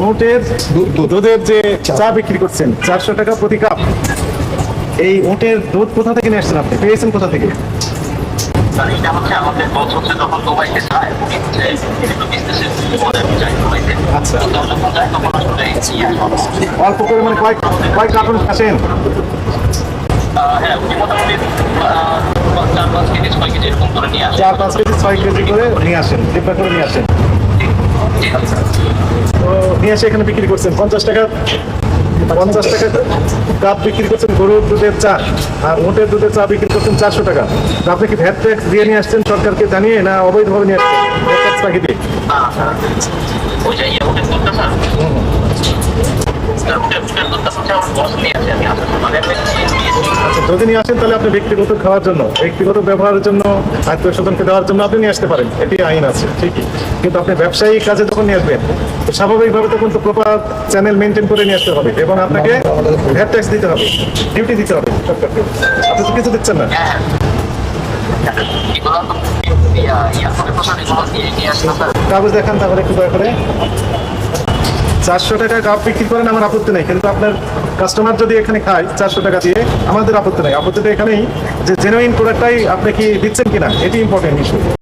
উটের দুধের যে চা বিক্রি করছেন 400 টাকা প্রতি কাপ, এই উটের দুধ কোথা থেকে নিয়ে আসছেন, আপনি পেয়েছেন কোথা থেকে? এটা হচ্ছে আমাদের বস হচ্ছে তখন দুবাইতে যায়, উনি হচ্ছে বিভিন্ন বিজনেসের যায় দুবাইতে। আচ্ছা। তো যখন যায় তখন আসলে অল্প পরিমাণে কয় কার্টুন আসেন? হ্যাঁ, উনি মোটামুটি 4-5 কেজি 6 কেজি এরকম করে নিয়ে আসে। 4-5 কেজি 6 কেজি করে নিয়ে আসেন, ডিব্বা করে নিয়ে আসেন। আচ্ছা, তো নিয়ে এসে এখানে বিক্রি করছেন 50 টাকা কাপ বিক্রি করছেন গরুর দুধের চা, আর উটের দুধের চা বিক্রি করছেন 400 টাকা। তো আপনি কি ভ্যাট ট্যাক্স দিয়ে নিয়ে আসছেন সরকারকে জানিয়ে, না অবৈধভাবে নিয়ে আসছেন ভ্যাট ট্যাক্স বাকি দিয়ে? ওই যে উটের দুধটা স্যার, উটের দুধটা হচ্ছে আমার বস নিয়ে আসে, আমি আসার সময় আচ্ছা, যদি নিয়ে আসেন তাহলে আপনি ব্যক্তিগত খাওয়ার জন্য, ব্যক্তিগত ব্যবহারের জন্য, আত্মীয় স্বজনকে দেওয়ার জন্য আপনি নিয়ে আসতে পারেন, এটি আইন আছে ঠিকই। কিন্তু আপনি ব্যবসায়িক কাজে যখন নিয়ে আসবেন, তো স্বাভাবিকভাবে তখন তো প্রপার চ্যানেল মেনটেন করে নিয়ে আসতে হবে এবং আপনাকে ভ্যাট ট্যাক্স দিতে হবে, ডিউটি দিতে হবে সরকারকে। আপনি তো কিছু দিচ্ছেন না। কাগজ দেখান তাহলে একটু দয়া করে। 400 টাকা কাপ বিক্রি করেন, আমার আপত্তি নেই, কিন্তু আপনার কাস্টমার যদি এখানে খায় 400 টাকা দিয়ে, আমাদের আপত্তি নেই। আপত্তিটা এখানেই যে জেনুইন প্রোডাক্টটাই আপনি কি দিচ্ছেন কিনা, এটি ইম্পর্টেন্ট ইস্যু।